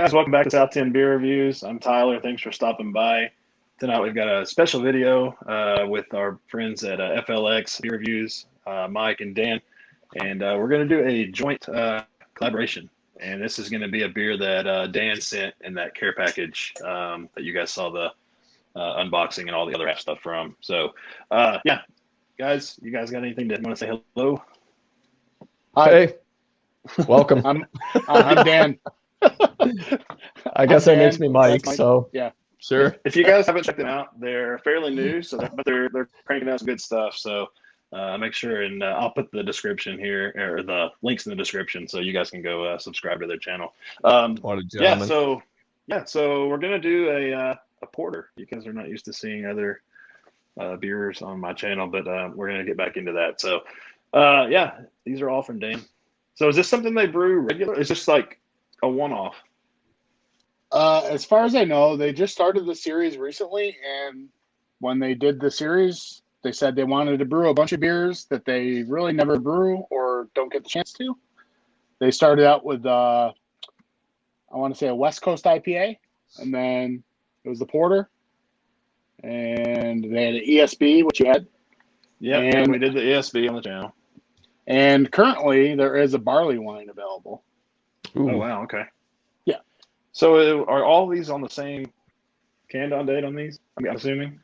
Guys, welcome back to South 10 Beer Reviews. I'm Tyler. Thanks for stopping by. Tonight we've got a special video with our friends at FLX Beer Reviews, Mike and Dan, and we're going to do a joint collaboration. And this is going to be a beer that Dan sent in that care package that you guys saw the unboxing and all the other stuff from. So, yeah, guys, you guys got anything to want to say hello? Hi. Hey, welcome. I'm Dan. I guess that makes me Mike, Mike. So Yeah. sure. If you guys haven't checked them out, they're fairly new, but they're cranking out some good stuff. So make sure, and I'll put the description here, or the links in the description, so you guys can go subscribe to their channel. What a gentleman. So we're gonna do a porter. You guys are not used to seeing other beers on my channel, but we're gonna get back into that. So yeah, these are all from Dan. So is this something they brew regular? Is this like a one-off? As far as I know, they just started the series recently, and when they did the series, they said they wanted to brew a bunch of beers that they really never brew or don't get the chance to. They started out with, I want to say, a West Coast IPA, and then it was the porter, and they had an ESB, which you had. Yeah, and we did the ESB on the channel. And currently, there is a barley wine available. Ooh. Oh, wow, okay. Yeah. So are all these on the same canned-on date on these? I mean, I'm assuming?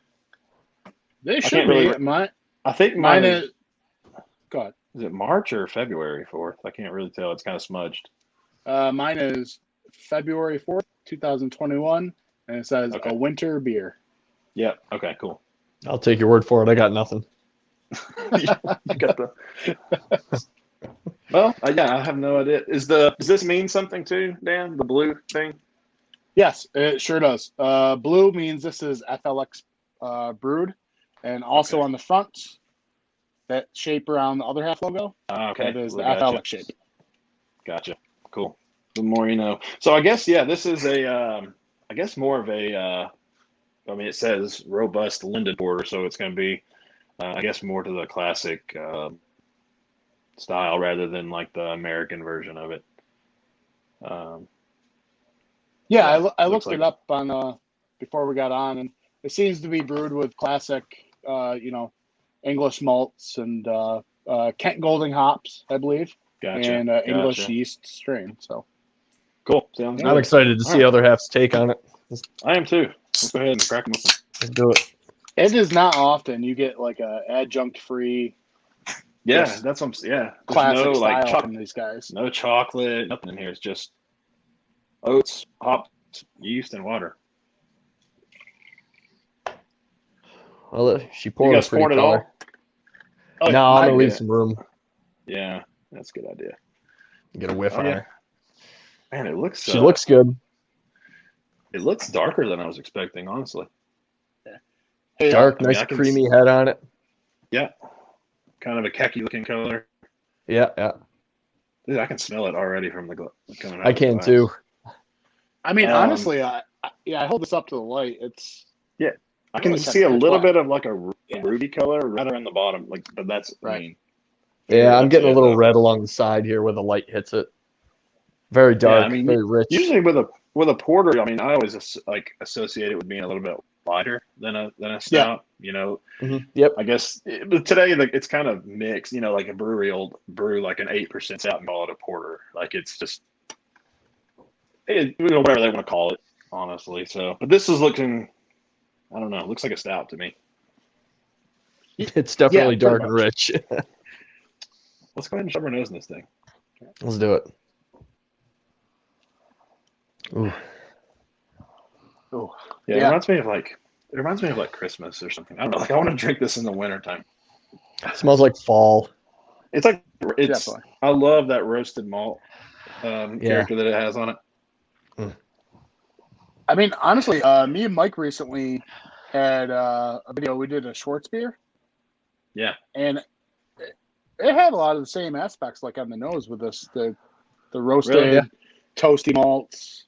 They should be. I think mine is... Go ahead. Is it March or February 4th? I can't really tell. It's kind of smudged. Mine is February 4th, 2021, and it says a winter beer. Yeah. Okay, cool. I'll take your word for it. I got nothing. You got the... Well, yeah, I have no idea. Does this mean something too, Dan? The blue thing? Yes, it sure does. Blue means this is FLX brewed, and also on the front, that shape around the other half logo, okay, that is the FLX shape. Gotcha. Cool. The more you know. So I guess, yeah, this is I guess more of a, I mean, it says robust Linden porter, so it's going to be, I guess, more to the classic style rather than like the American version of it. Yeah, I looked it up on before we got on, and it seems to be brewed with classic, English malts and Kent Golding hops, I believe, and English yeast strain. So cool. Sounds good. I'm excited to see other half's take on it. I am too. Let's go ahead and crack them. Let's do it. It is not often you get like a adjunct-free. Yeah, that's what I'm. Yeah, classic no style like from these guys. No chocolate, nothing in here. It's just oats, hops, yeast, and water. Well, she poured You guys poured it all? Oh, no, I'm gonna leave some room. Yeah, that's a good idea. Get a whiff on her. Man, it looks. She looks good. It looks darker than I was expecting, honestly. Yeah. Dark, nice creamy head on it. Yeah. Kind of a khaki-looking color. Yeah, yeah. Dude, I can smell it already from the coming out. I can too. I mean, honestly, I hold this up to the light. It's I can see a little bit of like a ruby color right around the bottom, but that's right. I mean, yeah, I'm getting a little red along the side here where the light hits it. Very dark, very rich. Usually with a porter, I mean, I always associate it with being a little bit lighter than a stout. Yep. I guess but today it's kind of mixed. Like a brewery will brew like an 8% stout and call it a porter. Like it's just whatever they want to call it, honestly. So, but this is looking, I don't know, it looks like a stout to me. It's definitely dark and rich. Let's go ahead and shove our nose in this thing. Let's do it. Ooh. Oh, yeah. It reminds me of like Christmas or something. I don't know. Like I want to drink this in the wintertime. It smells like fall. I love that roasted malt character that it has on it. Mm. I mean, honestly, me and Mike recently had a video. We did a Schwartz beer. Yeah. And it had a lot of the same aspects like on the nose with this, the roasted, toasty malts.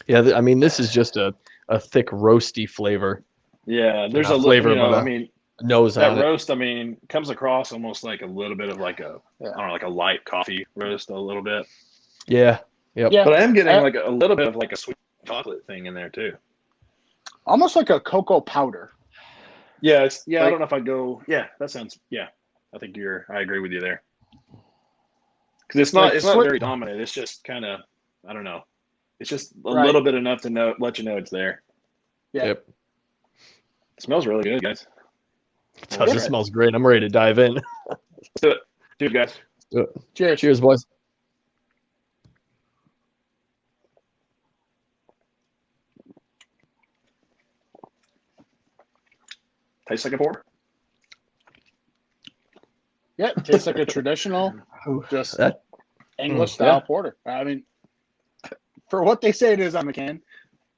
Yeah, I mean, this is just a thick roasty flavor. Yeah, there's a flavor, I mean, nose that on roast. I mean, comes across almost like a little bit of like a, I don't know, like a light coffee roast a little bit. Yeah, Yep. Yeah, But I am getting like a little bit of like a sweet chocolate thing in there too. almost like a cocoa powder. Yeah, it's I Like- don't know if I go. Yeah, that sounds. Yeah, I think I agree with you there. Because it's not very dominant. It's just kind of, I don't know. It's just a little bit enough to let you know it's there. Yeah. Yep. It smells really good, guys. It smells great. I'm ready to dive in. Let's do it. Cheers, guys. Do it. Cheers. Cheers, boys. Tastes like a porter. Yeah, it tastes like a traditional, just English style porter. I mean, for what they say it is on the can,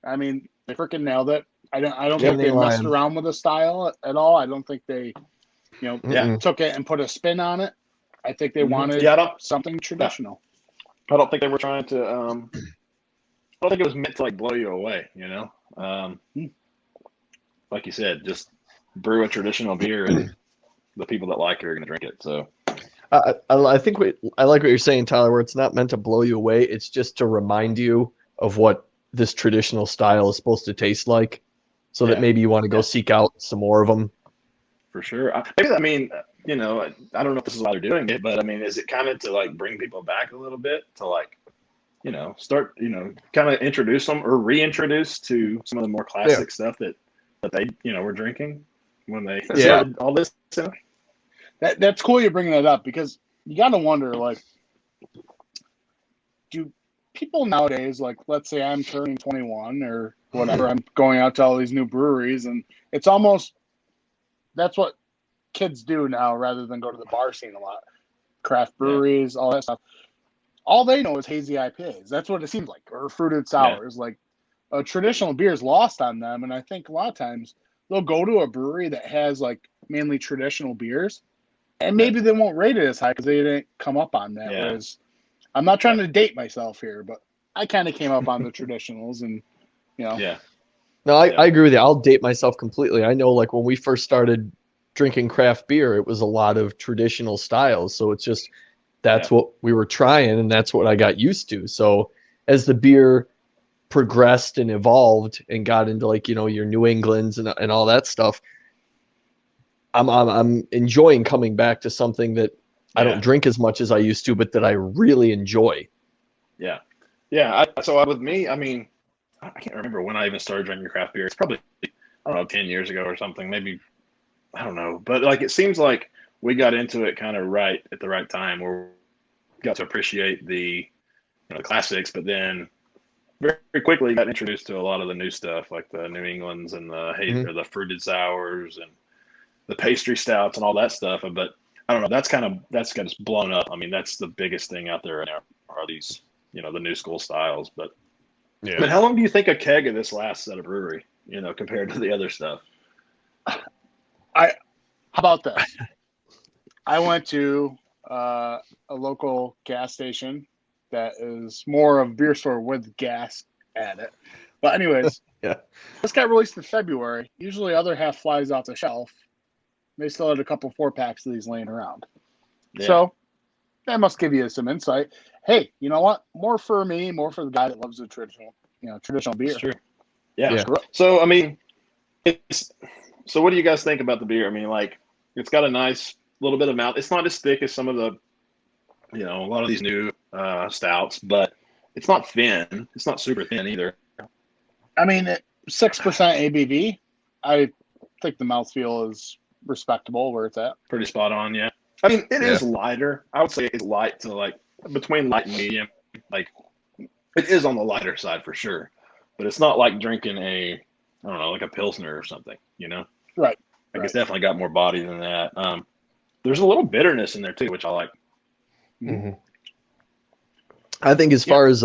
I mean, they freaking nailed it. I don't think they messed around with the style at all. I don't think they, took it and put a spin on it. I think they wanted something traditional. I don't think they were trying to. I don't think it was meant to like blow you away. Like you said, just brew a traditional beer, and the people that like it are going to drink it. So. I think I like what you're saying, Tyler, where it's not meant to blow you away. It's just to remind you of what this traditional style is supposed to taste like, so that maybe you want to go seek out some more of them. For sure. I mean, I don't know if this is why they're doing it, but I mean, is it kind of to like bring people back a little bit to like, start, kind of introduce them or reintroduce to some of the more classic stuff that they, were drinking when they started all this stuff? That's cool you're bringing that up, because you got to wonder, like, do people nowadays, like, let's say I'm turning 21 or whatever, I'm going out to all these new breweries, and it's almost, that's what kids do now rather than go to the bar scene a lot. Craft breweries, all that stuff. All they know is hazy IPAs. That's what it seems like, or fruited sours. Like, a traditional beer is lost on them, and I think a lot of times they'll go to a brewery that has, like, mainly traditional beers, and maybe they won't rate it as high because they didn't come up on that. Whereas, I'm not trying to date myself here, but I kind of came up on the traditionals, and Yeah. No, I agree with you. I'll date myself completely. I know, like, when we first started drinking craft beer, it was a lot of traditional styles. So it's just that's what we were trying, and that's what I got used to. So as the beer progressed and evolved and got into like your New Englands and all that stuff, I'm enjoying coming back to something that I don't drink as much as I used to, but that I really enjoy. Yeah. Yeah. With me, I mean, I can't remember when I even started drinking craft beer. It's probably, I don't know, 10 years ago or something, maybe, I don't know. But like, it seems like we got into it kind of right at the right time, where we got to appreciate the classics, but then very quickly got introduced to a lot of the new stuff, like the New Englands and or the fruited sours and the pastry stouts and all that stuff. But I don't know, that's got us blown up. I mean, that's the biggest thing out there right now are these, the new school styles. But how long do you think a keg of this lasts at a brewery, compared to the other stuff? How about this? I went to a local gas station that is more of a beer store with gas at it. But anyways, this got released in February. Usually other half flies off the shelf. They still had a couple 4-packs of these laying around. Yeah. So that must give you some insight. Hey, you know what? More for me, more for the guy that loves the traditional beer. That's true. Yeah. So, I mean, so what do you guys think about the beer? I mean, like, it's got a nice little bit of mouth. It's not as thick as some of the, a lot of these new stouts, but it's not thin. It's not super thin either. I mean, 6% ABV. I think the mouthfeel is respectable where it's at. Pretty spot on, yeah. I mean, it is lighter. I would say it's light to like between light and medium. Like, it is on the lighter side for sure, but it's not like drinking I don't know, like a Pilsner or something, Right. Like, it's definitely got more body than that. There's a little bitterness in there too, which I like. Mm-hmm. I think as far as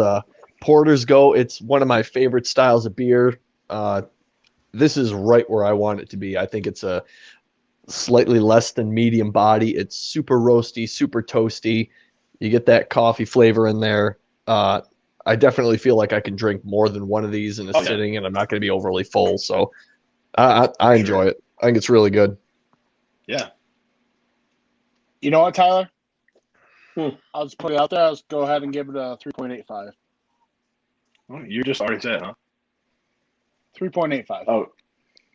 porters go, it's one of my favorite styles of beer. This is right where I want it to be. I think it's a slightly less than medium body. It's super roasty, super toasty. You get that coffee flavor in there. I definitely feel like I can drink more than one of these in a sitting, and I'm not going to be overly full. So I enjoy it. I think it's really good. Yeah. You know what, Tyler? I'll just put it out there. I'll just go ahead and give it a 3.85. Oh, you just already said, huh? 3.85. Oh,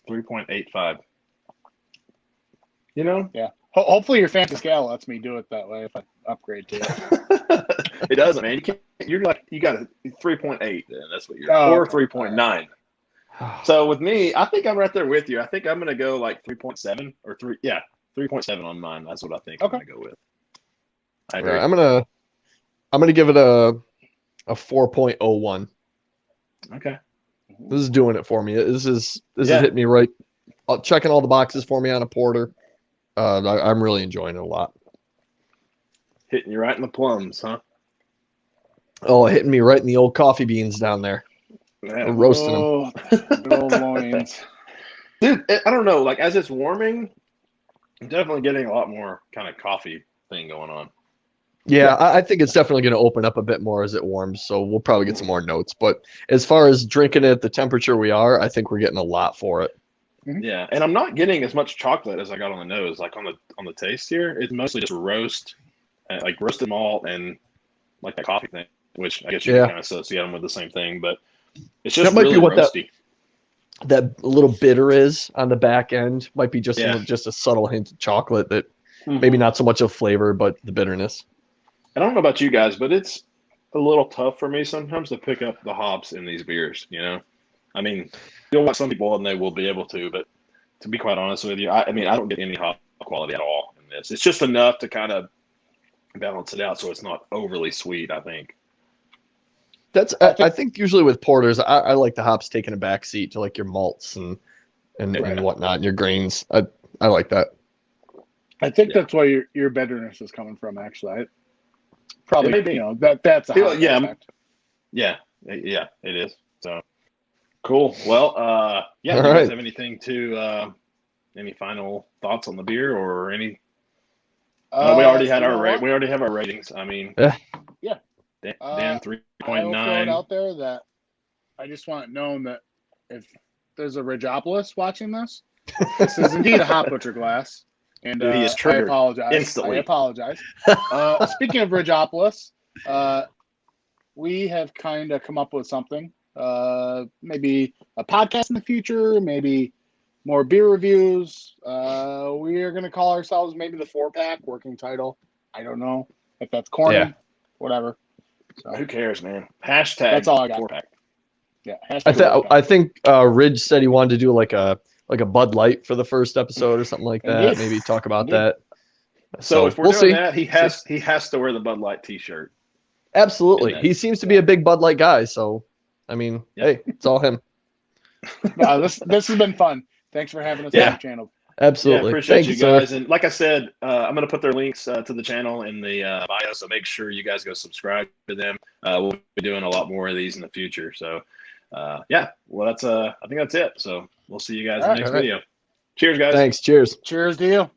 3.85. You know? Yeah. Hopefully your fancy scale lets me do it that way if I upgrade to it. It doesn't, man. You got a 3.8 then. That's what you're or Okay. 3.9. So with me, I think I'm right there with you. I think I'm gonna go like 3.7 or 3.7 on mine. That's what I think I'm gonna go with. I agree. Right, I'm gonna give it a 4.01. Okay. This is doing it for me. This is hitting me right, checking all the boxes for me on a porter. I'm really enjoying it a lot. Hitting you right in the plums, huh? Oh, hitting me right in the old coffee beans down there. Yeah. Roasting them. Good old loins. Dude, I don't know. Like as it's warming, I'm definitely getting a lot more kind of coffee thing going on. Yeah, I think it's definitely going to open up a bit more as it warms, so we'll probably get some more notes. But as far as drinking it at the temperature we are, I think we're getting a lot for it. Yeah, and I'm not getting as much chocolate as I got on the nose. Like on the taste here, it's mostly just like roasted malt and like the coffee thing, which I guess you can kind of associate them with the same thing. But it's just that might really be what roasty. That little bitter is on the back end. Might be just a subtle hint of chocolate that maybe not so much of flavor, but the bitterness. I don't know about you guys, but it's a little tough for me sometimes to pick up the hops in these beers. You know, I mean, you'll watch some people and they will be able to, but to be quite honest with you, I mean, I don't get any hop quality at all in this. It's just enough to kind of balance it out so it's not overly sweet, I think. I think usually with porters, I like the hops taking a back seat to like your malts and whatnot, and your grains. I like that. I think that's why your bitterness is coming from, actually. Probably, that's a hot aspect. Yeah, it is. So cool. Well, do you guys have anything any final thoughts on the beer or any? We already had we already have our ratings. I mean, yeah. Dan 3.9. I will throw it out there that I just want it known that if there's a Ridgeopolus watching this is indeed a hot butcher glass. And he is triggered I apologize. instantly. I apologize. Speaking of Ridgeopolus, we have kind of come up with something. Maybe a podcast in the future, maybe more beer reviews. We are going to call ourselves maybe the 4-pack, working title. I don't know if that's corny. Yeah. Whatever. So, who cares, man? Hashtag that's all I got. 4-pack. Yeah. I think Ridge said he wanted to do like a Bud Light for the first episode or something like that. Indeed. Maybe talk about that. So if we're doing that, he has to wear the Bud Light T-shirt. Absolutely. He seems to be a big Bud Light guy. So, I mean, hey, it's all him. This has been fun. Thanks for having us on the channel. Absolutely. Yeah, appreciate you guys. And like I said, I'm going to put their links to the channel in the bio, so make sure you guys go subscribe to them. We'll be doing a lot more of these in the future. So, well, that's I think that's it. So we'll see you guys in the next video. Cheers, guys. Thanks. Cheers. Cheers to you.